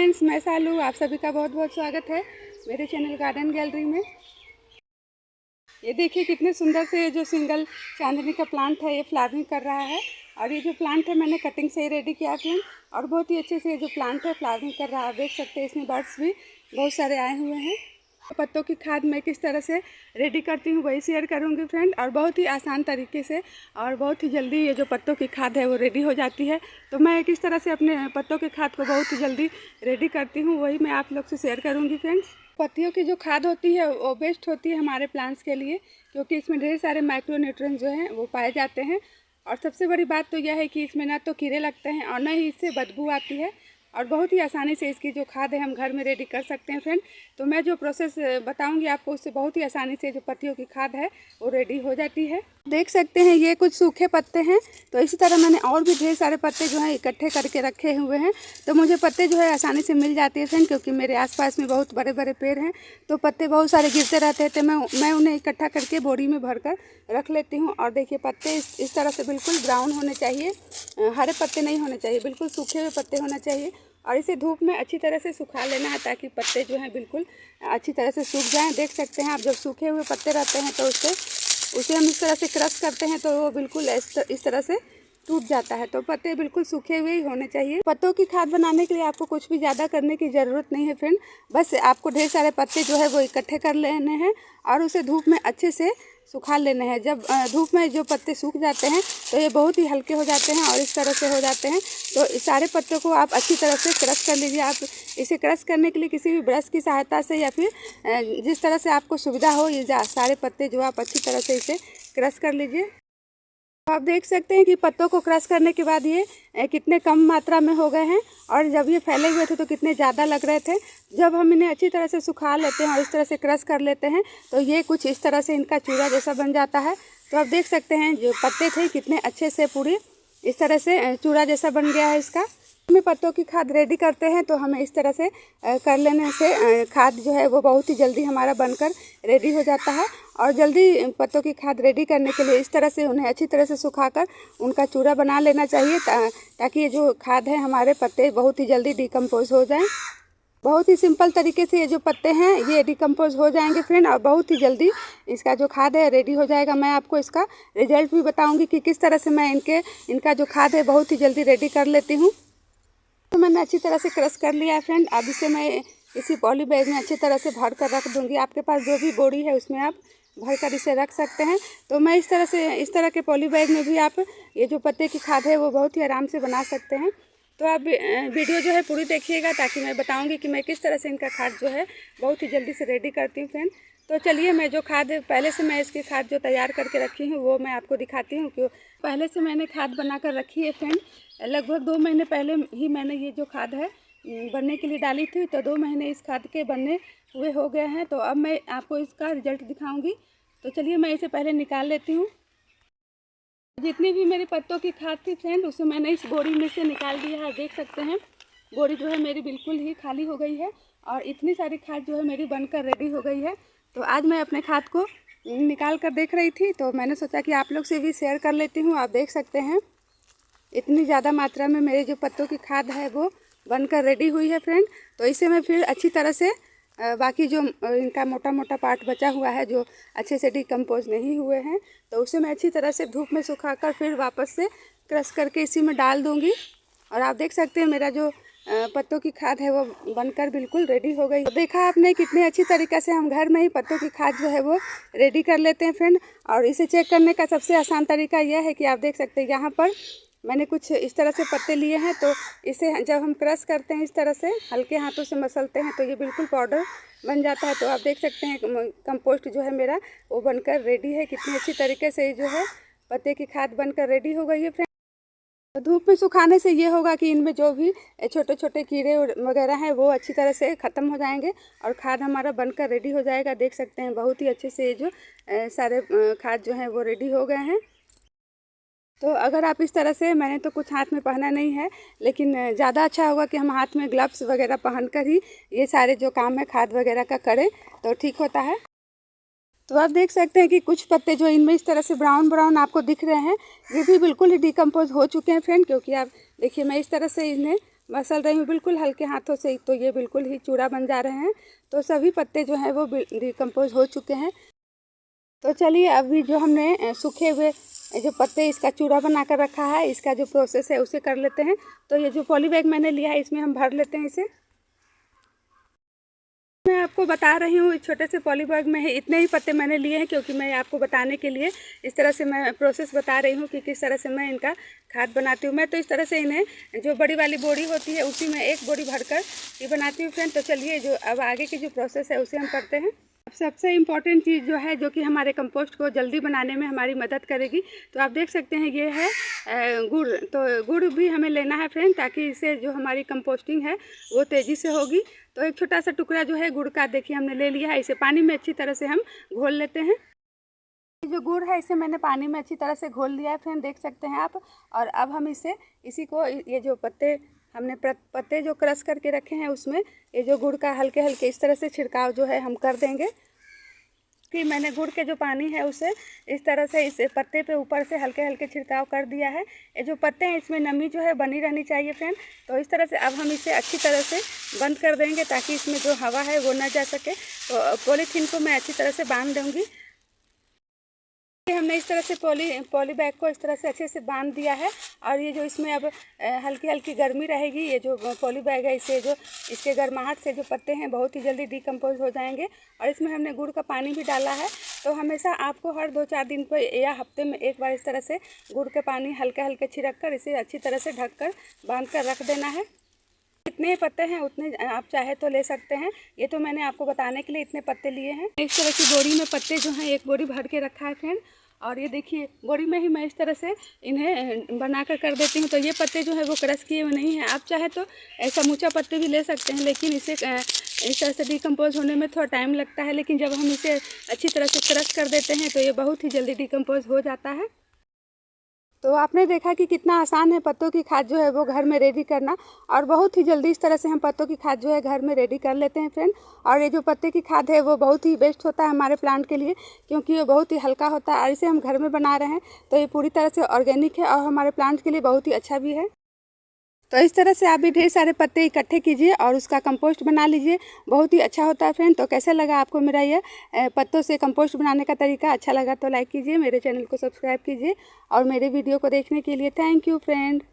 Friends, मैं सालू, आप सभी का बहुत बहुत स्वागत है मेरे चैनल गार्डन गैलरी में। ये देखिए कितने सुंदर से ये जो सिंगल चांदनी का प्लांट है ये फ्लावरिंग कर रहा है। और ये जो प्लांट है मैंने कटिंग से ही रेडी किया फ्रेंड, और बहुत ही अच्छे से ये जो प्लांट है फ्लावरिंग कर रहा है। आप देख सकते हैं इसमें बर्ड्स भी बहुत सारे आए हुए हैं। पत्तों की खाद मैं किस तरह से रेडी करती हूँ वही शेयर करूँगी फ्रेंड, और बहुत ही आसान तरीके से और बहुत ही जल्दी ये जो पत्तों की खाद है वो रेडी हो जाती है। तो मैं किस तरह से अपने पत्तों की खाद को बहुत ही जल्दी रेडी करती हूँ वही मैं आप लोग से शेयर करूँगी फ्रेंड्स। पत्तियों की जो खाद होती है वो बेस्ट होती है हमारे प्लांट्स के लिए, क्योंकि इसमें ढेर सारे माइक्रो न्यूट्रिएंट्स जो हैं वो पाए जाते हैं। और सबसे बड़ी बात तो यह है कि इसमें ना तो कीड़े लगते हैं और न ही इससे बदबू आती है, और बहुत ही आसानी से इसकी जो खाद है हम घर में रेडी कर सकते हैं फ्रेंड। तो मैं जो प्रोसेस बताऊंगी आपको उससे बहुत ही आसानी से जो पत्तियों की खाद है वो रेडी हो जाती है। देख सकते हैं ये कुछ सूखे पत्ते हैं, तो इसी तरह मैंने और भी ढेर सारे पत्ते जो हैं इकट्ठे करके रखे हुए हैं। तो मुझे पत्ते जो है आसानी से मिल जाते हैं फ्रेंड, क्योंकि मेरे आसपास में बहुत बड़े बड़े पेड़ हैं, तो पत्ते बहुत सारे गिरते रहते हैं। तो मैं उन्हें इकट्ठा करके बोरी में भरकर रख लेती हूँ। और देखिए पत्ते इस तरह से बिल्कुल ब्राउन होने चाहिए, हरे पत्ते नहीं होने चाहिए, बिल्कुल सूखे हुए पत्ते होना चाहिए। और इसे धूप में अच्छी तरह से सुखा लेना है ताकि पत्ते जो हैं बिल्कुल अच्छी तरह से सूख जाएं। देख सकते हैं आप, जब सूखे हुए पत्ते रहते हैं तो उसे हम इस तरह से क्रश करते हैं तो वो बिल्कुल इस तरह से टूट जाता है। तो पत्ते बिल्कुल सूखे हुए ही होने चाहिए। पत्तों की खाद बनाने के लिए आपको कुछ भी ज़्यादा करने की ज़रूरत नहीं है फ्रेंड, बस आपको ढेर सारे पत्ते जो है वो इकट्ठे कर लेने हैं और उसे धूप में अच्छे से सुखा लेने हैं। जब धूप में जो पत्ते सूख जाते हैं तो ये बहुत ही हल्के हो जाते हैं और इस तरह से हो जाते हैं। तो इस सारे पत्तों को आप अच्छी तरह से क्रश कर लीजिए। आप इसे क्रश करने के लिए किसी भी ब्रश की सहायता से या फिर जिस तरह से आपको सुविधा हो, ये सारे पत्ते जो आप अच्छी तरह से इसे क्रश कर लीजिए। तो आप देख सकते हैं कि पत्तों को क्रश करने के बाद ये कितने कम मात्रा में हो गए हैं, और जब ये फैले हुए थे तो कितने ज़्यादा लग रहे थे। जब हम इन्हें अच्छी तरह से सुखा लेते हैं और इस तरह से क्रश कर लेते हैं तो ये कुछ इस तरह से इनका चूरा जैसा बन जाता है। तो आप देख सकते हैं जो पत्ते थे कितने अच्छे से पूरी इस तरह से चूरा जैसा बन गया है इसका। में पत्तों की खाद रेडी करते हैं तो हमें इस तरह से कर लेने से खाद जो है वो बहुत ही जल्दी हमारा बनकर रेडी हो जाता है। और जल्दी पत्तों की खाद रेडी करने के लिए इस तरह से उन्हें अच्छी तरह से सुखाकर उनका चूरा बना लेना चाहिए, ताकि ये जो खाद है हमारे पत्ते बहुत ही जल्दी डिकम्पोज हो जाएं। बहुत ही सिंपल तरीके से ये जो पत्ते हैं ये डिकम्पोज हो जाएंगे फ्रेंड, और बहुत ही जल्दी इसका जो खाद है रेडी हो जाएगा। मैं आपको इसका रिजल्ट भी बताऊँगी कि किस तरह से मैं इनका जो खाद है बहुत ही जल्दी रेडी कर लेती हूँ। तो मैंने अच्छी तरह से क्रश कर लिया है फ्रेंड। अब इसे मैं इसी पॉली बैग में अच्छी तरह से भर कर रख दूंगी। आपके पास जो भी बोरी है उसमें आप भर कर इसे रख सकते हैं। तो मैं इस तरह के पॉली बैग में भी आप ये जो पत्ते की खाद है वो बहुत ही आराम से बना सकते हैं। तो आप वीडियो जो है पूरी देखिएगा, ताकि मैं बताऊंगी कि मैं किस तरह से इनका खाद जो है बहुत ही जल्दी से रेडी करती हूँ फ्रेंड। तो चलिए मैं जो खाद पहले से मैं इसकी खाद जो तैयार करके रखी हूँ वो मैं आपको दिखाती हूँ। क्यों पहले से मैंने खाद बना कर रखी है फ्रेंड, लगभग 2 महीने पहले ही मैंने ये जो खाद है बनने के लिए डाली थी। तो 2 महीने इस खाद के बनने हुए हो गए हैं। तो अब मैं आपको इसका रिजल्ट दिखाऊंगी। तो चलिए मैं इसे पहले निकाल लेती हूँ। जितनी भी मेरी पत्तों की खाद थी फ्रेंड उसे मैंने इस बोरी में से निकाल दिया है। देख सकते हैं बोरी जो है मेरी बिल्कुल ही खाली हो गई है, और इतनी सारी खाद जो है मेरी बनकर रेडी हो गई है। तो आज मैं अपने खाद को निकाल कर देख रही थी, तो मैंने सोचा कि आप लोग से भी शेयर कर लेती हूँ। आप देख सकते हैं इतनी ज़्यादा मात्रा में मेरे जो पत्तों की खाद है वो बनकर रेडी हुई है फ्रेंड। तो इसे मैं फिर अच्छी तरह से बाकी जो इनका मोटा मोटा पार्ट बचा हुआ है जो अच्छे से डिकम्पोज नहीं हुए हैं, तो उसे मैं अच्छी तरह से धूप में सुखाकर फिर वापस से क्रश करके इसी में डाल दूँगी। और आप देख सकते हैं मेरा जो पत्तों की खाद है वो बनकर बिल्कुल रेडी हो गई। तो देखा आपने कितने अच्छी तरीके से हम घर में ही पत्तों की खाद जो है वो रेडी कर लेते हैं फ्रेंड। और इसे चेक करने का सबसे आसान तरीका यह है कि आप देख सकते हैं यहाँ पर मैंने कुछ इस तरह से पत्ते लिए हैं। तो इसे जब हम क्रश करते हैं इस तरह से हल्के हाथों से मसलते हैं तो ये बिल्कुल पाउडर बन जाता है। तो आप देख सकते हैं कंपोस्ट जो है मेरा वो बनकर रेडी है। कितनी अच्छी तरीके से जो है पत्ते की खाद बनकर रेडी हो गई है फ्रेंड। धूप में सुखाने से ये होगा कि इनमें जो भी छोटे छोटे कीड़े वगैरह हैं वो अच्छी तरह से ख़त्म हो जाएंगे और खाद हमारा बनकर रेडी हो जाएगा। देख सकते हैं बहुत ही अच्छे से ये जो सारे खाद जो हैं वो रेडी हो गए हैं। तो अगर आप इस तरह से, मैंने तो कुछ हाथ में पहना नहीं है, लेकिन ज़्यादा अच्छा होगा कि हम हाथ में ग्लव्स वगैरह पहन कर ही ये सारे जो काम है खाद वगैरह का करें तो ठीक होता है। तो आप देख सकते हैं कि कुछ पत्ते जो इनमें इस तरह से ब्राउन ब्राउन आपको दिख रहे हैं ये भी बिल्कुल ही डिकम्पोज हो चुके हैं फ्रेंड, क्योंकि आप देखिए मैं इस तरह से इन्हें मसल रही हूँ बिल्कुल हल्के हाथों से, तो ये बिल्कुल ही चूड़ा बन जा रहे हैं। तो सभी पत्ते जो हैं वो डिकम्पोज हो चुके हैं। तो चलिए अभी जो हमने सूखे हुए जो पत्ते इसका चूड़ा बना कर रखा है, इसका जो प्रोसेस है उसे कर लेते हैं। तो ये जो पॉली बैग मैंने लिया है इसमें हम भर लेते हैं इसे। मैं आपको बता रही हूँ इस छोटे से पॉली बैग में इतने ही पत्ते मैंने लिए हैं, क्योंकि मैं आपको बताने के लिए इस तरह से मैं प्रोसेस बता रही हूँ कि किस तरह से मैं इनका खाद बनाती हूँ। मैं तो इस तरह से इन्हें जो बड़ी वाली बोरी होती है उसी में एक बोरी भरकर ये बनाती हूँ फ्रेंड। तो चलिए जो अब आगे की जो प्रोसेस है उसे हम करते हैं। अब सबसे इम्पॉर्टेंट चीज़ जो है जो कि हमारे कंपोस्ट को जल्दी बनाने में हमारी मदद करेगी, तो आप देख सकते हैं ये है गुड़। तो गुड़ भी हमें लेना है फ्रेंड, ताकि इससे जो हमारी कंपोस्टिंग है वो तेज़ी से होगी। तो एक छोटा सा टुकड़ा जो है गुड़ का देखिए हमने ले लिया है, इसे पानी में अच्छी तरह से हम घोल लेते हैं। ये जो गुड़ है इसे मैंने पानी में अच्छी तरह से घोल लिया है फ्रेंड, देख सकते हैं आप। और अब हम इसी को ये जो हमने पत्ते जो क्रश करके रखे हैं उसमें ये जो गुड़ का हल्के हल्के इस तरह से छिड़काव जो है हम कर देंगे। कि मैंने गुड़ के जो पानी है उसे इस तरह से इस पत्ते पे ऊपर से हल्के हल्के छिड़काव कर दिया है। ये जो पत्ते हैं इसमें नमी जो है बनी रहनी चाहिए फ्रेंड। तो इस तरह से अब हम इसे अच्छी तरह से बंद कर देंगे ताकि इसमें जो हवा है वो ना जा सके। तो पॉलीथीन को मैं अच्छी तरह से बांध दूँगी। हमने इस तरह से पॉली बैग को इस तरह से अच्छे से बांध दिया है। और ये जो इसमें अब हल्की हल्की गर्मी रहेगी, ये जो पॉली बैग है इसे जो इसके गर्माहट से जो पत्ते हैं बहुत ही जल्दी डिकम्पोज हो जाएंगे। और इसमें हमने गुड़ का पानी भी डाला है। तो हमेशा आपको हर 2-4 दिन पर या हफ्ते में एक बार इस तरह से गुड़ के पानी हल्के हल्के छिड़क कर इसे अच्छी तरह से ढक कर बांध कर रख देना है। जितने पत्ते हैं उतने आप चाहे तो ले सकते हैं। ये तो मैंने आपको बताने के लिए इतने पत्ते लिए हैं। इस तरह की बोरी में पत्ते जो हैं एक बोरी भर के रखा है फ्रेंड। और ये देखिए बोरी में ही मैं इस तरह से इन्हें बना कर देती हूँ। तो ये पत्ते जो है वो क्रश किए हुए नहीं हैं, आप चाहे तो समूचा पत्ते भी ले सकते हैं, लेकिन इसे इस तरह से डिकम्पोज होने में थोड़ा टाइम लगता है। लेकिन जब हम इसे अच्छी तरह से क्रश कर देते हैं तो ये बहुत ही जल्दी डिकम्पोज हो जाता है। तो आपने देखा कि कितना आसान है पत्तों की खाद जो है वो घर में रेडी करना, और बहुत ही जल्दी इस तरह से हम पत्तों की खाद जो है घर में रेडी कर लेते हैं फ्रेंड। और ये जो पत्ते की खाद है वो बहुत ही बेस्ट होता है हमारे प्लांट के लिए, क्योंकि ये बहुत ही हल्का होता है और इसे हम घर में बना रहे हैं तो ये पूरी तरह से ऑर्गेनिक है और हमारे प्लांट के लिए बहुत ही अच्छा भी है। तो इस तरह से आप भी ढेर सारे पत्ते इकट्ठे कीजिए और उसका कंपोस्ट बना लीजिए, बहुत ही अच्छा होता है फ्रेंड। तो कैसा लगा आपको मेरा ये पत्तों से कंपोस्ट बनाने का तरीका? अच्छा लगा तो लाइक कीजिए, मेरे चैनल को सब्सक्राइब कीजिए और मेरे वीडियो को देखने के लिए थैंक यू फ्रेंड।